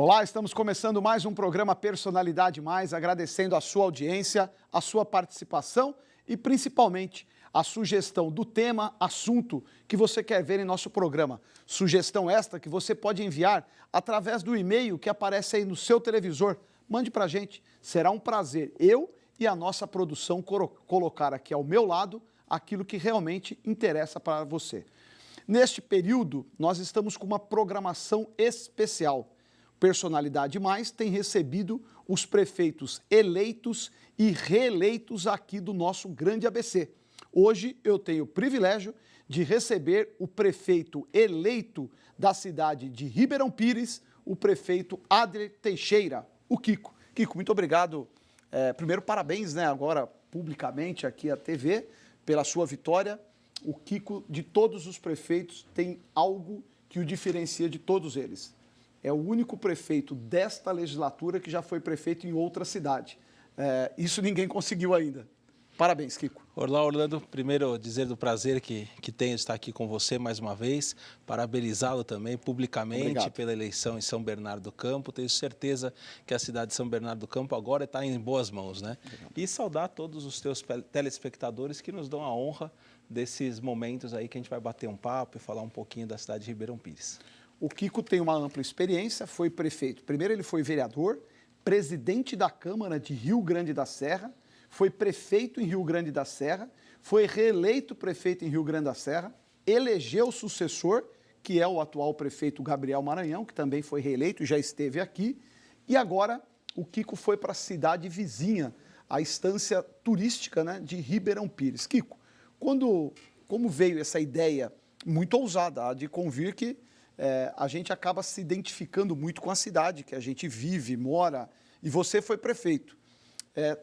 Olá, estamos começando mais um programa Personalidade Mais, agradecendo a sua audiência, a sua participação e principalmente a sugestão do tema, assunto que você quer ver em nosso programa. Sugestão esta que você pode enviar através do e-mail que aparece aí no seu televisor. Mande pra gente, será um prazer eu e a nossa produção colocar aqui ao meu lado aquilo que realmente interessa para você. Neste período, nós estamos com uma programação especial. Personalidade Mais tem recebido os prefeitos eleitos e reeleitos aqui do nosso grande ABC. Hoje eu tenho o privilégio de receber o prefeito eleito da cidade de Ribeirão Pires, o prefeito Adler Teixeira, o Kiko. Kiko, muito obrigado. Primeiro, parabéns, né, agora publicamente aqui à TV, pela sua vitória. O Kiko, de todos os prefeitos, tem algo que o diferencia de todos eles. É o único prefeito desta legislatura que já foi prefeito em outra cidade. Isso ninguém conseguiu ainda. Parabéns, Kiko. Olá, Orlando. Primeiro, dizer do prazer que tenho de estar aqui com você mais uma vez. Parabenizá-lo também publicamente pela eleição em São Bernardo do Campo. Tenho certeza que a cidade de São Bernardo do Campo agora está em boas mãos, né? E saudar todos os teus telespectadores que nos dão a honra desses momentos aí que a gente vai bater um papo e falar um pouquinho da cidade de Ribeirão Pires. O Kiko tem uma ampla experiência, foi prefeito. Primeiro ele foi vereador, presidente da Câmara de Rio Grande da Serra, foi prefeito em Rio Grande da Serra, foi reeleito prefeito em Rio Grande da Serra, elegeu o sucessor, que é o atual prefeito Gabriel Maranhão, que também foi reeleito, já esteve aqui, e agora o Kiko foi para a cidade vizinha, a estância turística, né, de Ribeirão Pires. Kiko, como veio essa ideia muito ousada, de convir que a gente acaba se identificando muito com a cidade, que a gente vive, mora, e você foi prefeito.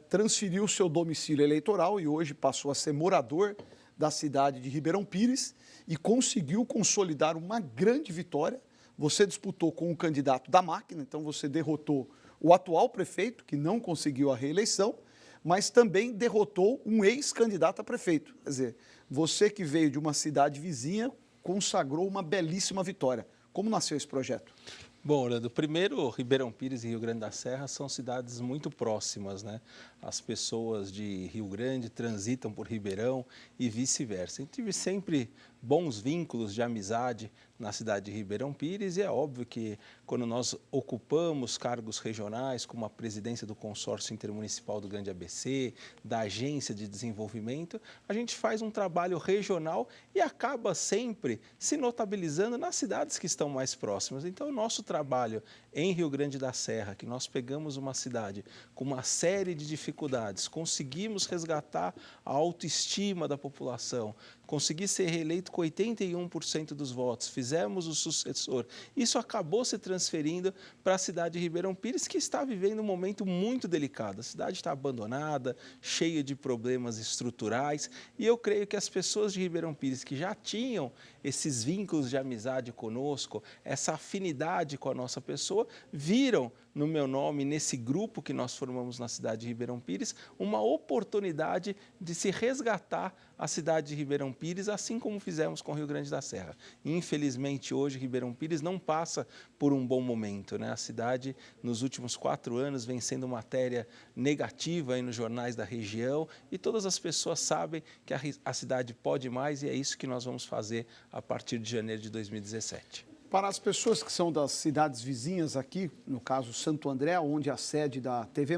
Transferiu o seu domicílio eleitoral e hoje passou a ser morador da cidade de Ribeirão Pires e conseguiu consolidar uma grande vitória. Você disputou com o candidato da máquina, então você derrotou o atual prefeito, que não conseguiu a reeleição, mas também derrotou um ex-candidato a prefeito. Quer dizer, você que veio de uma cidade vizinha consagrou uma belíssima vitória. Como nasceu esse projeto? Bom, Orlando, primeiro, Ribeirão Pires e Rio Grande da Serra são cidades muito próximas, né? As pessoas de Rio Grande transitam por Ribeirão e vice-versa. Eu tive sempre bons vínculos de amizade na cidade de Ribeirão Pires e é óbvio que quando nós ocupamos cargos regionais, como a presidência do consórcio intermunicipal do Grande ABC, da agência de desenvolvimento, a gente faz um trabalho regional e acaba sempre se notabilizando nas cidades que estão mais próximas. Então, o nosso trabalho em Rio Grande da Serra, que nós pegamos uma cidade com uma série de dificuldades, conseguimos resgatar a autoestima da população, consegui ser reeleito com 81% dos votos, fizemos o sucessor. Isso acabou se transferindo para a cidade de Ribeirão Pires, que está vivendo um momento muito delicado. A cidade está abandonada, cheia de problemas estruturais, e eu creio que as pessoas de Ribeirão Pires que já tinham esses vínculos de amizade conosco, essa afinidade com a nossa pessoa, viram no meu nome, nesse grupo que nós formamos na cidade de Ribeirão Pires, uma oportunidade de se resgatar a cidade de Ribeirão Pires, assim como fizemos com Rio Grande da Serra. Infelizmente, hoje, Ribeirão Pires não passa por um bom momento, né? A cidade, nos últimos 4 anos, vem sendo matéria negativa aí nos jornais da região e todas as pessoas sabem que a cidade pode mais e é isso que nós vamos fazer a partir de janeiro de 2017. Para as pessoas que são das cidades vizinhas aqui, no caso Santo André, onde é a sede da TV+,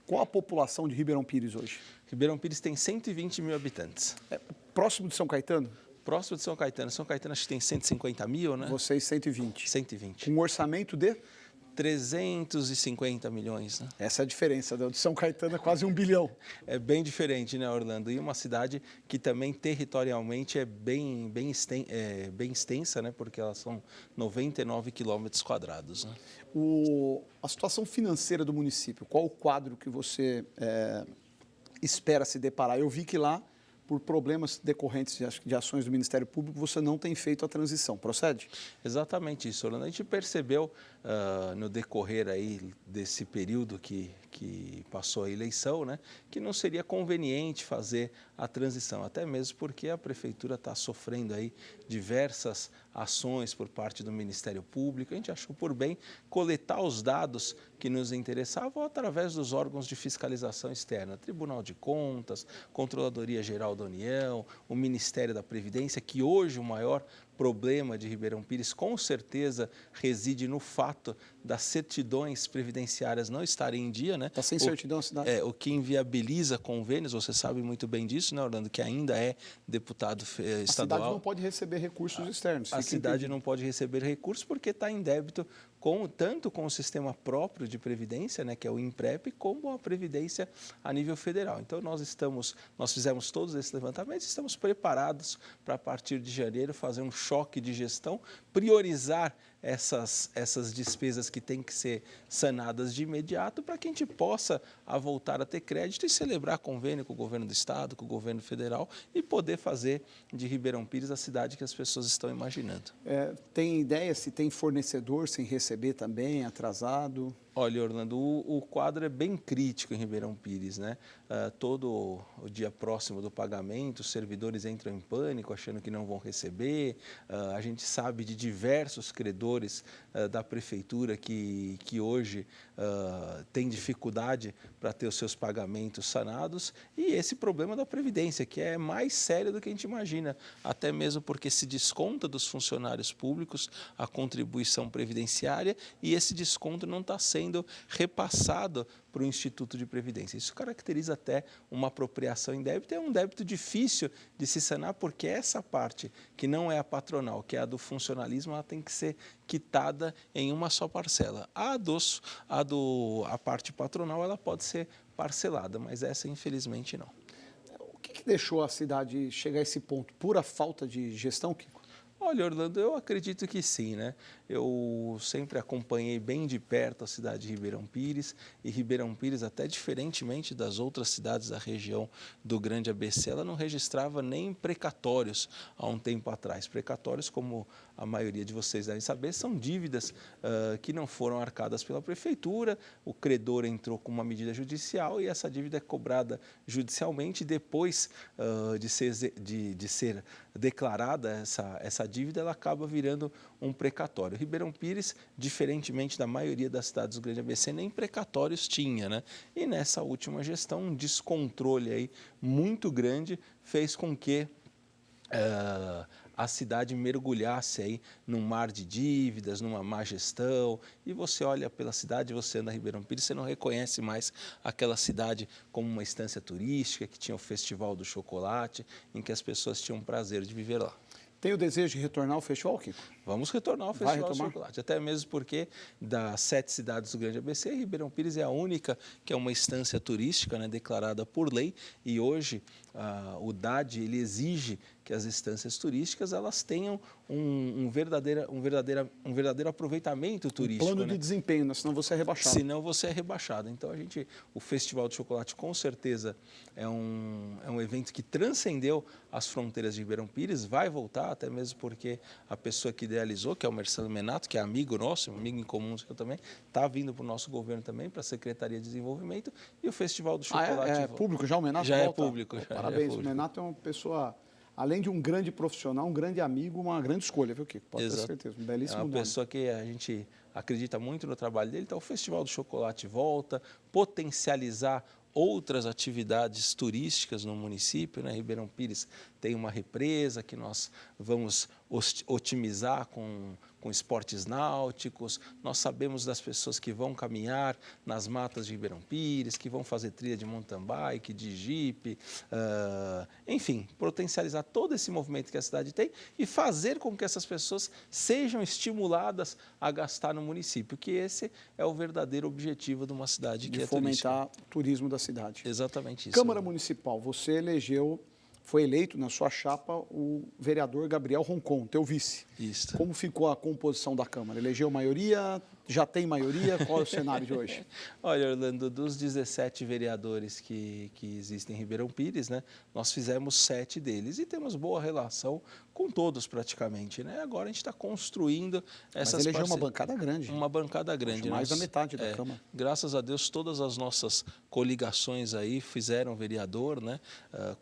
qual a população de Ribeirão Pires hoje? Ribeirão Pires tem 120 mil habitantes. Próximo de São Caetano? Próximo de São Caetano. São Caetano acho que tem 150 mil, né? Vocês 120. 120. Com um orçamento de? 350 milhões, né? Essa é a diferença, de São Caetano é quase 1 bilhão. É bem diferente, né, Orlando? E uma cidade que também territorialmente é bem extensa, né? Porque elas são 99 quilômetros quadrados, né? A situação financeira do município, qual o quadro que você espera se deparar? Eu vi que lá, por problemas decorrentes de ações do Ministério Público, você não tem feito a transição. Procede? Exatamente isso, Orlando. A gente percebeu no decorrer aí desse período que passou a eleição, né, que não seria conveniente fazer a transição, até mesmo porque a Prefeitura está sofrendo aí diversas ações por parte do Ministério Público. A gente achou por bem coletar os dados que nos interessavam através dos órgãos de fiscalização externa, Tribunal de Contas, Controladoria Geral da União, o Ministério da Previdência, que hoje o maior problema de Ribeirão Pires com certeza reside no fato das certidões previdenciárias não estarem em dia, né? Está sem certidão a cidade? O que inviabiliza convênios, você sabe muito bem disso, né, Orlando, que ainda é deputado estadual. A cidade não pode receber recursos externos. A cidade não pode receber recursos porque está em débito tanto com o sistema próprio de previdência, né, que é o INPREP, como a previdência a nível federal. Então nós fizemos todos esses levantamentos, estamos preparados para a partir de janeiro fazer um choque de gestão, priorizar essas despesas que têm que ser sanadas de imediato para que a gente possa voltar a ter crédito e celebrar convênio com o governo do estado, com o governo federal e poder fazer de Ribeirão Pires a cidade que as pessoas estão imaginando. Tem ideia se tem fornecedor sem receber também, atrasado? Olha, Orlando, o quadro é bem crítico em Ribeirão Pires, né? Todo o dia próximo do pagamento, os servidores entram em pânico, achando que não vão receber. A gente sabe de diversos credores da prefeitura que hoje têm dificuldade para ter os seus pagamentos sanados. E esse problema da Previdência, que é mais sério do que a gente imagina, até mesmo porque se desconta dos funcionários públicos a contribuição previdenciária e esse desconto não está sendo repassado para o Instituto de Previdência. Isso caracteriza até uma apropriação em débito, é um débito difícil de se sanar, porque essa parte que não é a patronal, que é a do funcionalismo, ela tem que ser quitada em uma só parcela. A parte patronal ela pode ser parcelada, mas essa infelizmente não. O que deixou a cidade chegar a esse ponto? Pura falta de gestão, Kiko? Olha, Orlando, eu acredito que sim, né? Eu sempre acompanhei bem de perto a cidade de Ribeirão Pires e Ribeirão Pires, até diferentemente das outras cidades da região do Grande ABC, ela não registrava nem precatórios há um tempo atrás. Precatórios, como a maioria de vocês devem saber, são dívidas que não foram arcadas pela prefeitura, o credor entrou com uma medida judicial e essa dívida é cobrada judicialmente depois de ser declarada essa dívida, ela acaba virando um precatório. Ribeirão Pires, diferentemente da maioria das cidades do Grande ABC, nem precatórios tinha, né? E nessa última gestão, um descontrole aí muito grande fez com que a cidade mergulhasse aí num mar de dívidas, numa má gestão, e você olha pela cidade, você anda em Ribeirão Pires, você não reconhece mais aquela cidade como uma instância turística, que tinha o Festival do Chocolate, em que as pessoas tinham prazer de viver lá. Tem o desejo de retornar ao festival, Kiko? Vamos retornar ao Festival do Chocolate, até mesmo porque das 7 cidades do Grande ABC, Ribeirão Pires é a única que é uma instância turística, né, declarada por lei, e hoje o DAD ele exige que as instâncias turísticas elas tenham um verdadeiro aproveitamento turístico. Plano de desempenho, né? Senão você é rebaixado. Senão você é rebaixado. Então o Festival do Chocolate com certeza é um evento que transcendeu as fronteiras de Ribeirão Pires, vai voltar, até mesmo porque a pessoa que idealizou, que é o Marcelo Menato, que é amigo nosso, amigo em comum eu também, está vindo para o nosso governo também, para a Secretaria de Desenvolvimento, e o Festival do Chocolate... É público já o Menato? Já volta? É público. Parabéns, o Menato é uma pessoa... Além de um grande profissional, um grande amigo, uma grande escolha, viu, Kiko? Pode ter certeza, um belíssimo nome. É uma pessoa que a gente acredita muito no trabalho dele, então o Festival do Chocolate volta, potencializar outras atividades turísticas no município, né? Ribeirão Pires tem uma represa que nós vamos otimizar com esportes náuticos, nós sabemos das pessoas que vão caminhar nas matas de Ribeirão Pires, que vão fazer trilha de mountain bike, de jipe, enfim, potencializar todo esse movimento que a cidade tem e fazer com que essas pessoas sejam estimuladas a gastar no município, que esse é o verdadeiro objetivo de uma cidade que é turística. De fomentar o turismo da cidade. Exatamente isso. Câmara Municipal, você foi eleito na sua chapa o vereador Gabriel Roncon, teu vice. Isso. Como ficou a composição da Câmara? Elegeu maioria? Já tem maioria? Qual é o cenário de hoje? Olha, Orlando, dos 17 vereadores que existem em Ribeirão Pires, né, nós fizemos 7 deles e temos boa relação com todos praticamente, né? Agora a gente está construindo essas Mas elegeu uma bancada grande. Uma bancada grande. Mais da metade da Câmara. Graças a Deus, todas as nossas coligações aí fizeram vereador, né?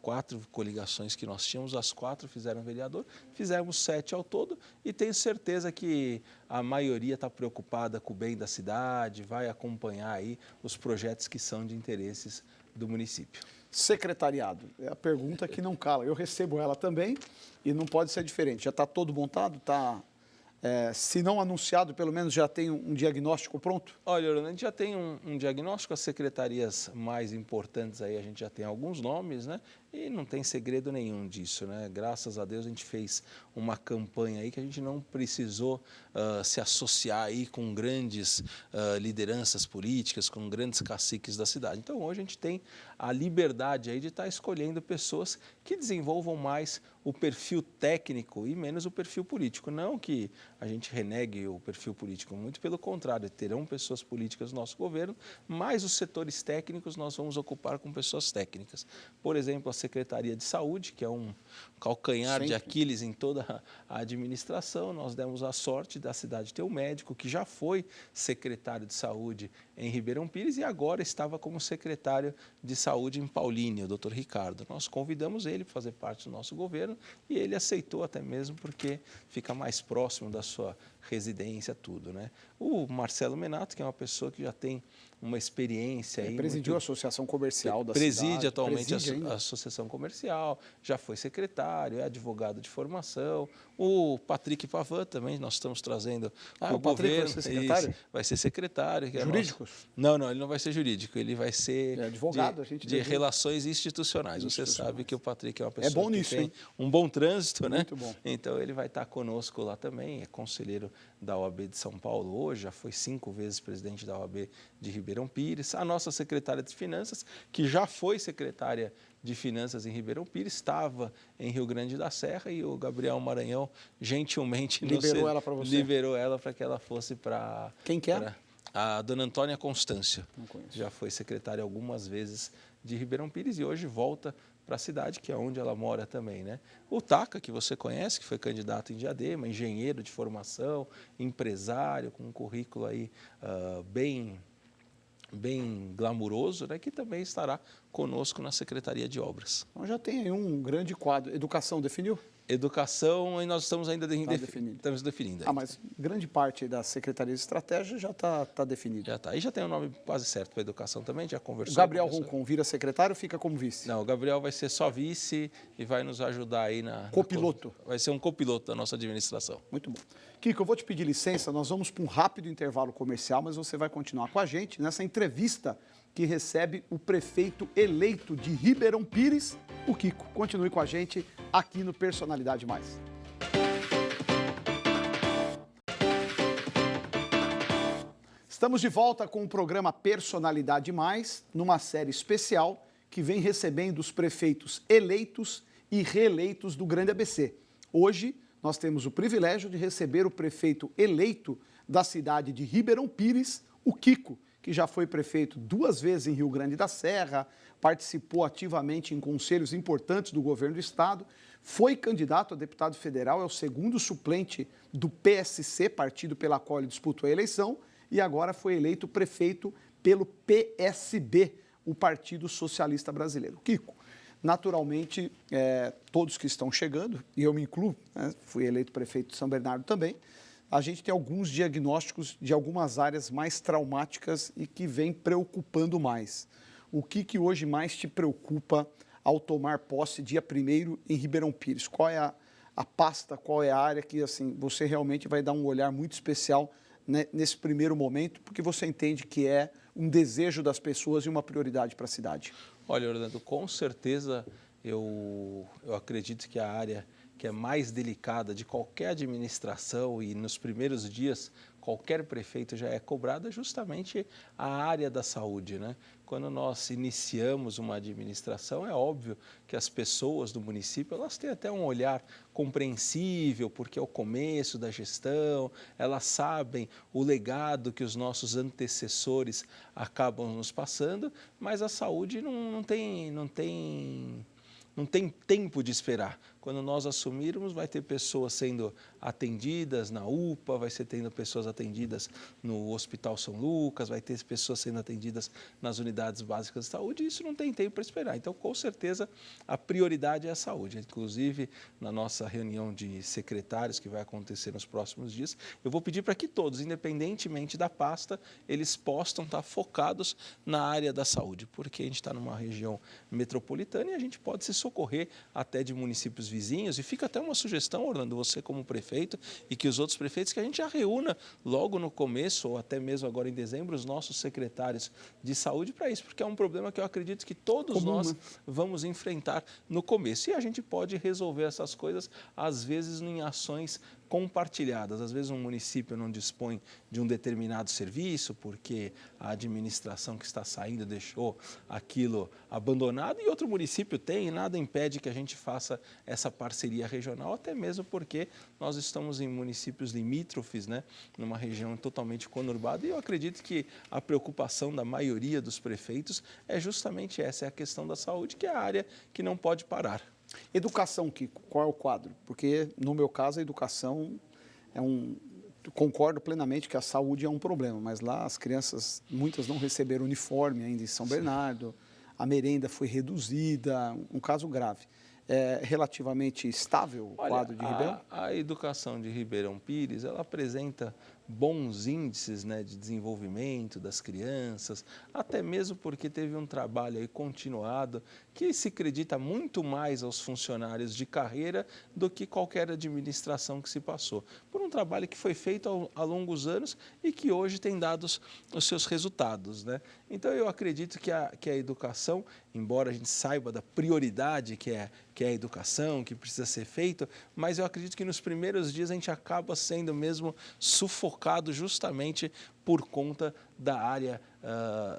4 coligações que nós tínhamos, as 4 fizeram vereador, fizemos 7 ao todo e tenho certeza que a maioria está preocupada com o bem da cidade, vai acompanhar aí os projetos que são de interesses do município. Secretariado, é a pergunta que não cala. Eu recebo ela também e não pode ser diferente. Já está todo montado? Está, se não anunciado, pelo menos já tem um diagnóstico pronto? Olha, Orlando, a gente já tem um diagnóstico, as secretarias mais importantes aí a gente já tem alguns nomes, né? E não tem segredo nenhum disso, né? Graças a Deus a gente fez uma campanha aí que a gente não precisou se associar aí com grandes lideranças políticas, com grandes caciques da cidade. Então hoje a gente tem a liberdade aí de estar escolhendo pessoas que desenvolvam mais o perfil técnico e menos o perfil político. Não que a gente renegue o perfil político, muito pelo contrário, terão pessoas políticas no nosso governo, mas os setores técnicos nós vamos ocupar com pessoas técnicas. Por exemplo, a Secretaria de Saúde, que é um calcanhar de Aquiles em toda a administração, nós demos a sorte da cidade ter um médico que já foi secretário de Saúde em Ribeirão Pires e agora estava como secretário de Saúde em Paulínia, o Dr. Ricardo. Nós convidamos ele para fazer parte do nosso governo e ele aceitou até mesmo porque fica mais próximo da sua residência, tudo, né? O Marcelo Menato, que é uma pessoa que já tem uma experiência aí. Presidiu a Associação Comercial da cidade. Preside atualmente a Associação Comercial, já foi secretário, é advogado de formação. O Patrick Pavan também, nós estamos trazendo o governo. Vai ser secretário? Vai ser secretário. Jurídicos? Não, ele não vai ser jurídico, ele vai ser advogado, de relações institucionais. Você sabe que o Patrick é uma pessoa bom nisso, que tem hein? um bom trânsito, né? Muito bom. Então ele vai estar conosco lá também, é conselheiro da OAB de São Paulo hoje, já foi 5 vezes presidente da OAB de Ribeirão Pires. A nossa secretária de Finanças, que já foi secretária de Finanças em Ribeirão Pires, estava em Rio Grande da Serra e o Gabriel Maranhão gentilmente liberou ela para você. Liberou ela para que ela fosse para... Quem que é? A dona Antônia Constância. Não conheço. Já foi secretária algumas vezes de Ribeirão Pires e hoje volta para a cidade, que é onde ela mora também, né? O Taca, que você conhece, que foi candidato em Diadema, engenheiro de formação, empresário, com um currículo aí bem glamuroso, né, que também estará conosco na Secretaria de Obras. Então já tem aí um grande quadro. Educação definiu? Educação, e nós estamos ainda definindo. Estamos definindo. Ainda. Mas grande parte da Secretaria de Estratégia já está definida. Já está. E já tem o nome quase certo para a educação também, já conversou. O Gabriel Roncon vira secretário ou fica como vice? Não, o Gabriel vai ser só vice e vai nos ajudar aí na... Copiloto. Vai ser um copiloto da nossa administração. Muito bom. Kiko, eu vou te pedir licença, nós vamos para um rápido intervalo comercial, mas você vai continuar com a gente nessa entrevista que recebe o prefeito eleito de Ribeirão Pires, o Kiko. Continue com a gente aqui no Personalidade Mais. Estamos de volta com o programa Personalidade Mais, numa série especial que vem recebendo os prefeitos eleitos e reeleitos do Grande ABC. Hoje, nós temos o privilégio de receber o prefeito eleito da cidade de Ribeirão Pires, o Kiko, que já foi prefeito 2 vezes em Rio Grande da Serra, participou ativamente em conselhos importantes do governo do estado, foi candidato a deputado federal, é o 2º suplente do PSC, partido pela qual ele disputou a eleição, e agora foi eleito prefeito pelo PSB, o Partido Socialista Brasileiro. Kiko, naturalmente, todos que estão chegando, e eu me incluo, né, fui eleito prefeito de São Bernardo também, a gente tem alguns diagnósticos de algumas áreas mais traumáticas e que vem preocupando mais. O que hoje mais te preocupa ao tomar posse dia 1º em Ribeirão Pires? Qual é a pasta, qual é a área que assim, você realmente vai dar um olhar muito especial, né, nesse primeiro momento, porque você entende que é um desejo das pessoas e uma prioridade para a cidade? Olha, Orlando, com certeza eu acredito que a área que é mais delicada de qualquer administração e nos primeiros dias qualquer prefeito já é cobrado, é justamente a área da saúde, né? Quando nós iniciamos uma administração, é óbvio que as pessoas do município, elas têm até um olhar compreensível, porque é o começo da gestão, elas sabem o legado que os nossos antecessores acabam nos passando, mas a saúde não tem tempo de esperar. Quando nós assumirmos, vai ter pessoas sendo atendidas na UPA, vai ser tendo pessoas atendidas no Hospital São Lucas, vai ter pessoas sendo atendidas nas unidades básicas de saúde, e isso não tem tempo para esperar. Então, com certeza, a prioridade é a saúde. Inclusive, na nossa reunião de secretários, que vai acontecer nos próximos dias, eu vou pedir para que todos, independentemente da pasta, eles possam estar focados na área da saúde, porque a gente está numa região metropolitana e a gente pode se socorrer até de municípios vizinhos, e fica até uma sugestão, Orlando, você como prefeito e que os outros prefeitos, que a gente já reúna logo no começo ou até mesmo agora em dezembro os nossos secretários de saúde para isso, porque é um problema que eu acredito que todos nós vamos enfrentar no começo, e a gente pode resolver essas coisas às vezes em ações compartilhadas. Às vezes um município não dispõe de um determinado serviço porque a administração que está saindo deixou aquilo abandonado, e outro município tem, e nada impede que a gente faça essa parceria regional, até mesmo porque nós estamos em municípios limítrofes, né, numa região totalmente conurbada, e eu acredito que a preocupação da maioria dos prefeitos é justamente essa, é a questão da saúde, que é a área que não pode parar. Educação, Kiko, qual é o quadro? Porque, no meu caso, a educação é concordo plenamente que a saúde é um problema, mas lá as crianças, muitas não receberam uniforme ainda em São Bernardo, a merenda foi reduzida, um caso grave. É relativamente estável o quadro de Ribeirão? A educação de Ribeirão Pires, ela apresenta bons índices, né, de desenvolvimento das crianças, até mesmo porque teve um trabalho aí continuado que se acredita muito mais aos funcionários de carreira do que qualquer administração que se passou. Por um trabalho que foi feito há longos anos e que hoje tem dado os seus resultados, né? Então eu acredito que a educação, embora a gente saiba da prioridade que é a educação, que precisa ser feito, mas eu acredito que nos primeiros dias a gente acaba sendo mesmo sufocado justamente por conta da área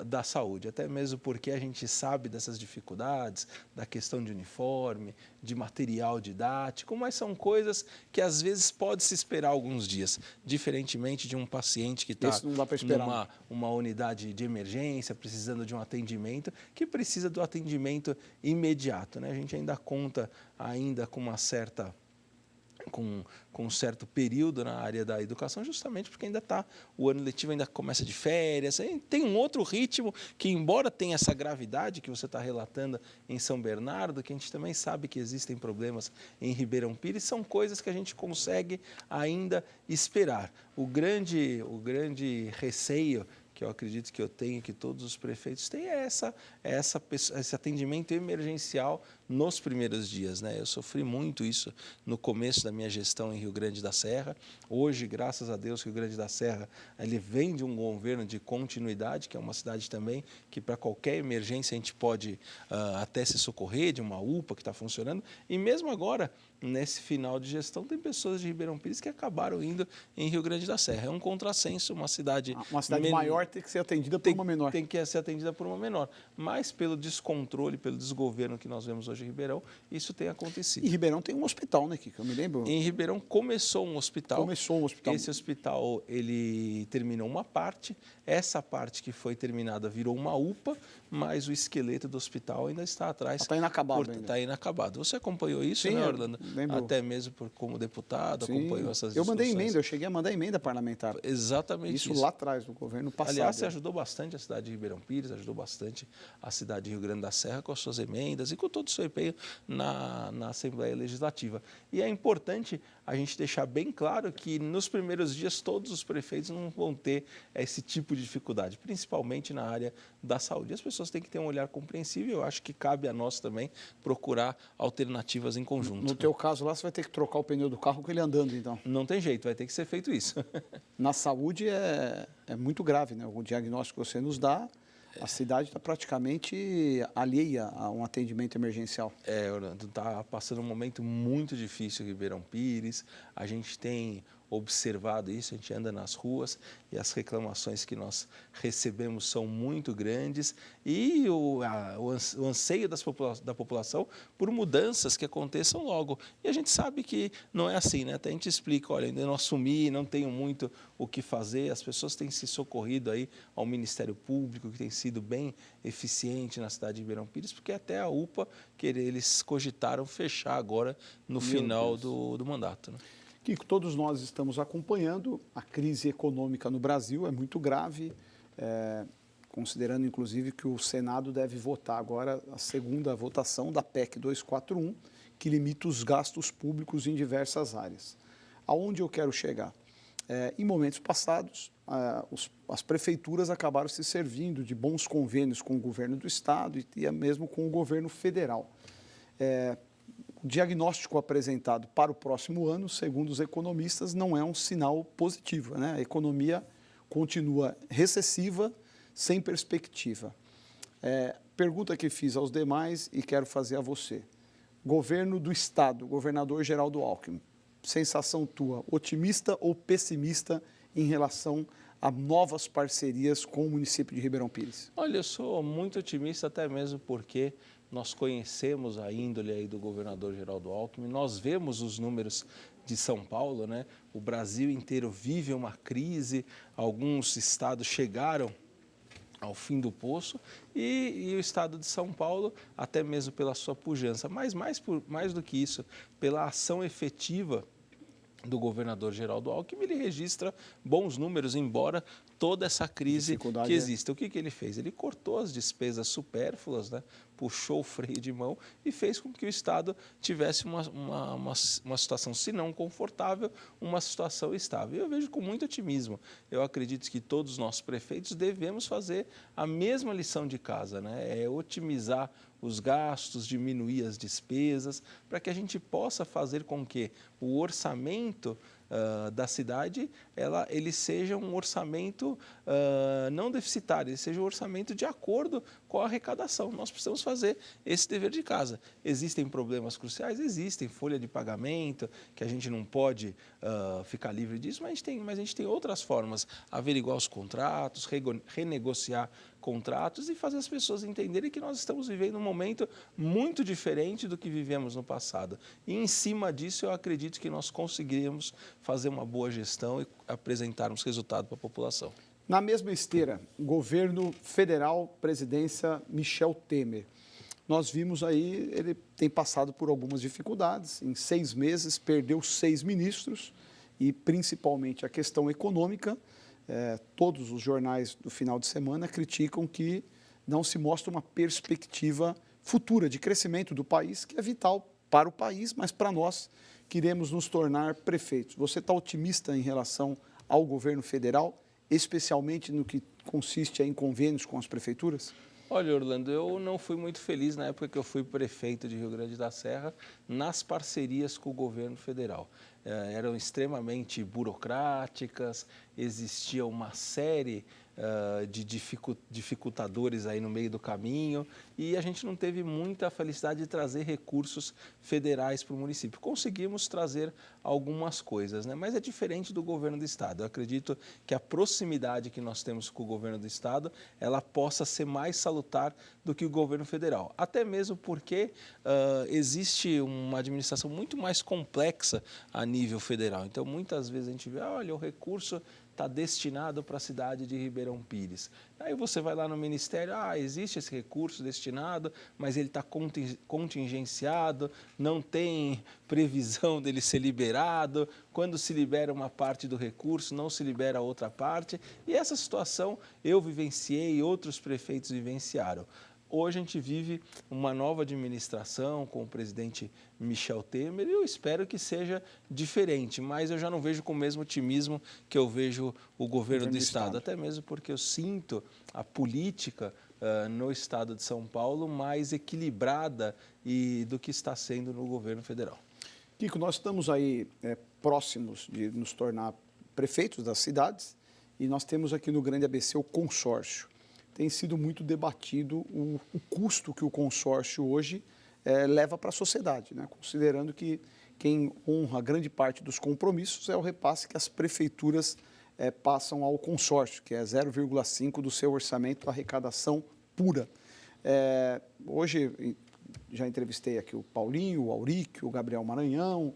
da saúde, até mesmo porque a gente sabe dessas dificuldades, da questão de uniforme, de material didático, mas são coisas que às vezes pode se esperar alguns dias, diferentemente de um paciente que está numa unidade de emergência, precisando de um atendimento, que precisa do atendimento imediato, né? A gente ainda conta com uma certa com um certo período na área da educação, justamente porque o ano letivo ainda começa de férias, tem um outro ritmo que, embora tenha essa gravidade que você está relatando em São Bernardo, que a gente também sabe que existem problemas em Ribeirão Pires, são coisas que a gente consegue ainda esperar. O grande receio que eu acredito que eu tenho, que todos os prefeitos têm, é esse atendimento emergencial nos primeiros dias, né? Eu sofri muito isso no começo da minha gestão em Rio Grande da Serra. Hoje, graças a Deus, Rio Grande da Serra, ele vem de um governo de continuidade, que é uma cidade também que para qualquer emergência a gente pode até se socorrer, de uma UPA que está funcionando, e mesmo agora, nesse final de gestão, tem pessoas de Ribeirão Pires que acabaram indo em Rio Grande da Serra. É um contrassenso, uma cidade maior tem que ser atendida por uma menor. Tem que ser atendida por uma menor. Mas pelo descontrole, pelo desgoverno que nós vemos hoje em Ribeirão, isso tem acontecido. E Ribeirão tem um hospital, né, Kiko? Eu me lembro. Em Ribeirão começou um hospital. Esse hospital, ele terminou uma parte. Essa parte que foi terminada virou uma UPA, mas o esqueleto do hospital ainda está atrás. Está inacabado ainda. Está inacabado. Você acompanhou isso, sim, né, Orlando? Lembro. Até mesmo como deputado, sim, acompanhou essas discussões. Eu mandei emenda, eu cheguei a mandar emenda parlamentar. Exatamente isso. Lá atrás, no governo passado. Aliás, você ajudou bastante a cidade de Ribeirão Pires, ajudou bastante a cidade de Rio Grande da Serra com as suas emendas e com todo o seu empenho na Assembleia Legislativa. E é importante a gente deixar bem claro que nos primeiros dias todos os prefeitos não vão ter esse tipo de dificuldade, principalmente na área da saúde. As pessoas têm que ter um olhar compreensível, eu acho que cabe a nós também procurar alternativas em conjunto. No teu caso lá, você vai ter que trocar o pneu do carro com ele andando, então. Não tem jeito, vai ter que ser feito isso. Na saúde é muito grave, né? O diagnóstico que você nos dá, A cidade está praticamente alheia a um atendimento emergencial. Orlando, está passando um momento muito difícil em Ribeirão Pires. A gente tem observado isso, a gente anda nas ruas e as reclamações que nós recebemos são muito grandes e o anseio da população por mudanças que aconteçam logo. E a gente sabe que não é assim, né? Até a gente explica, olha, ainda não assumi, não tenho muito o que fazer, as pessoas têm se socorrido aí ao Ministério Público, que tem sido bem eficiente na cidade de Ribeirão Pires, porque até a UPA, que eles cogitaram fechar agora no final do mandato, né? Kiko, todos nós estamos acompanhando a crise econômica no Brasil, é muito grave, considerando inclusive que o Senado deve votar agora a segunda votação da PEC 241, que limita os gastos públicos em diversas áreas. Aonde eu quero chegar? Em momentos passados, as prefeituras acabaram se servindo de bons convênios com o governo do estado e mesmo com o governo federal. O diagnóstico apresentado para o próximo ano, segundo os economistas, não é um sinal positivo, né? A economia continua recessiva, sem perspectiva. Pergunta que fiz aos demais e quero fazer a você. Governo do Estado, governador Geraldo Alckmin, sensação tua, otimista ou pessimista em relação a novas parcerias com o município de Ribeirão Pires? Olha, eu sou muito otimista, até mesmo porque nós conhecemos a índole aí do governador Geraldo Alckmin, nós vemos os números de São Paulo, né? O Brasil inteiro vive uma crise, alguns estados chegaram ao fim do poço e o estado de São Paulo, até mesmo pela sua pujança, mas mais do que isso, pela ação efetiva do governador Geraldo Alckmin, ele registra bons números, embora toda essa crise que existe. O que ele fez? Ele cortou as despesas supérfluas, né? Puxou o freio de mão e fez com que o Estado tivesse uma situação, se não confortável, uma situação estável. Eu vejo com muito otimismo. Eu acredito que todos nós prefeitos devemos fazer a mesma lição de casa, né? otimizar os gastos, diminuir as despesas, para que a gente possa fazer com que o orçamento da cidade ele seja um orçamento não deficitário, ele seja um orçamento de acordo com a arrecadação. Nós precisamos fazer esse dever de casa. Existem problemas cruciais? Existem, folha de pagamento, que a gente não pode ficar livre disso, mas a gente tem outras formas, averiguar os contratos, renegociar contratos e fazer as pessoas entenderem que nós estamos vivendo um momento muito diferente do que vivemos no passado. E em cima disso eu acredito que nós conseguiremos fazer uma boa gestão e apresentarmos resultado para a população. Na mesma esteira, governo federal, presidência Michel Temer. Nós vimos aí, ele tem passado por algumas dificuldades. Em 6 meses, perdeu 6 ministros e, principalmente, a questão econômica. Todos os jornais do final de semana criticam que não se mostra uma perspectiva futura de crescimento do país, que é vital para o país, mas para nós que iremos nos tornar prefeitos. Você está otimista em relação ao governo federal, especialmente no que consiste em convênios com as prefeituras? Olha, Orlando, eu não fui muito feliz na época que eu fui prefeito de Rio Grande da Serra nas parcerias com o governo federal. Eram extremamente burocráticas, existia uma série de dificultadores aí no meio do caminho e a gente não teve muita felicidade de trazer recursos federais para o município. Conseguimos trazer algumas coisas, né? Mas é diferente do governo do estado. Eu acredito que a proximidade que nós temos com o governo do estado, ela possa ser mais salutar do que o governo federal. Até mesmo porque existe uma administração muito mais complexa a nível federal. Então, muitas vezes a gente vê, olha, o recurso está destinado para a cidade de Ribeirão Pires. Aí você vai lá no Ministério, existe esse recurso destinado, mas ele está contingenciado, não tem previsão dele ser liberado, quando se libera uma parte do recurso, não se libera a outra parte. E essa situação eu vivenciei e outros prefeitos vivenciaram. Hoje a gente vive uma nova administração com o presidente Michel Temer e eu espero que seja diferente, mas eu já não vejo com o mesmo otimismo que eu vejo o governo do estado, até mesmo porque eu sinto a política no estado de São Paulo mais equilibrada do que está sendo no governo federal. Kiko, nós estamos aí próximos de nos tornar prefeitos das cidades e nós temos aqui no Grande ABC o consórcio. tem sido muito debatido o custo que o consórcio hoje leva para a sociedade, né? Considerando que quem honra grande parte dos compromissos é o repasse que as prefeituras passam ao consórcio, que é 0,5% do seu orçamento da arrecadação pura. Hoje, já entrevistei aqui o Paulinho, o Auric, o Gabriel Maranhão,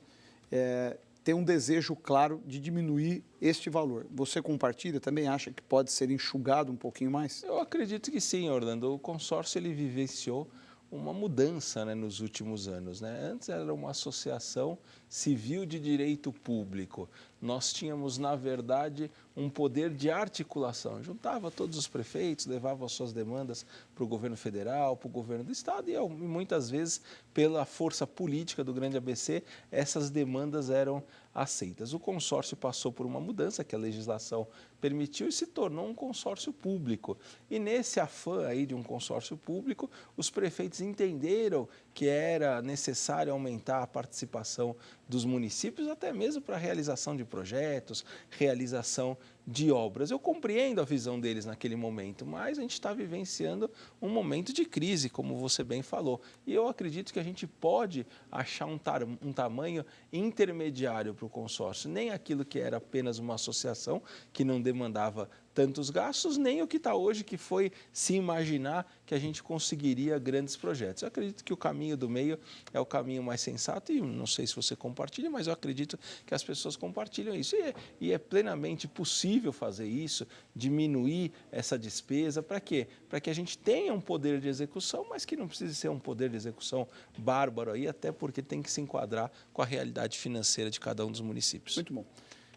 tem um desejo claro de diminuir este valor. Você compartilha, também acha que pode ser enxugado um pouquinho mais? Eu acredito que sim, Orlando. O consórcio ele vivenciou uma mudança, né, nos últimos anos, né? Antes era uma associação civil de direito público. Nós tínhamos, na verdade, um poder de articulação. Juntava todos os prefeitos, levava as suas demandas para o governo federal, para o governo do estado e muitas vezes, pela força política do grande ABC, essas demandas eram aceitas. O consórcio passou por uma mudança que a legislação permitiu e se tornou um consórcio público. E nesse afã aí de um consórcio público, os prefeitos entenderam que era necessário aumentar a participação dos municípios, até mesmo para a realização de projetos, realização de obras. Eu compreendo a visão deles naquele momento, mas a gente está vivenciando um momento de crise, como você bem falou. E eu acredito que a gente pode achar um tamanho intermediário para o consórcio, nem aquilo que era apenas uma associação, que não demandava tantos gastos, nem o que está hoje, que foi se imaginar que a gente conseguiria grandes projetos. Eu acredito que o caminho do meio é o caminho mais sensato e não sei se você compartilha, mas eu acredito que as pessoas compartilham isso. E é plenamente possível fazer isso, diminuir essa despesa. Para quê? Para que a gente tenha um poder de execução, mas que não precise ser um poder de execução bárbaro aí, até porque tem que se enquadrar com a realidade financeira de cada um dos municípios. Muito bom.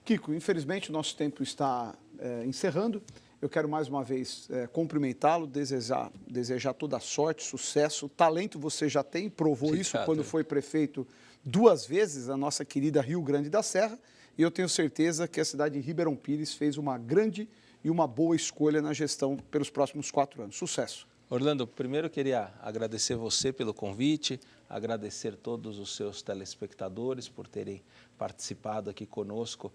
Kiko, infelizmente o nosso tempo está encerrando. Eu quero mais uma vez cumprimentá-lo, desejar toda a sorte, sucesso, talento você já tem, provou Obrigado. Isso quando foi prefeito 2 vezes, a nossa querida Rio Grande da Serra, e eu tenho certeza que a cidade de Ribeirão Pires fez uma grande e uma boa escolha na gestão pelos próximos 4 anos. Sucesso! Orlando, primeiro eu queria agradecer você pelo convite, agradecer todos os seus telespectadores por terem participado aqui conosco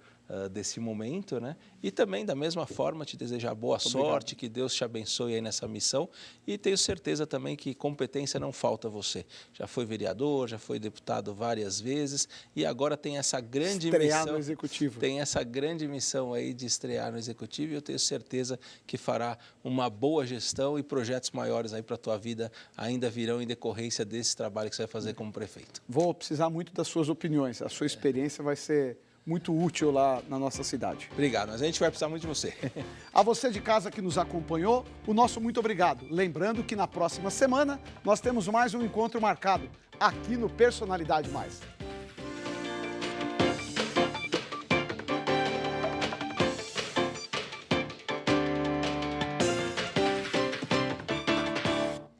desse momento, né? E também, da mesma forma, te desejar boa sorte, que Deus te abençoe aí nessa missão e tenho certeza também que competência não falta a você. Já foi vereador, já foi deputado várias vezes e agora tem essa grande estrear no Executivo. Tem essa grande missão aí de estrear no Executivo e eu tenho certeza que fará uma boa gestão e projetos maiores aí para a tua vida ainda virão em decorrência desse trabalho que você vai fazer como prefeito. Vou precisar muito das suas opiniões, a sua experiência vai ser muito útil lá na nossa cidade. Obrigado, mas a gente vai precisar muito de você. A você de casa que nos acompanhou, o nosso muito obrigado. Lembrando que na próxima semana nós temos mais um encontro marcado aqui no Personalidade Mais.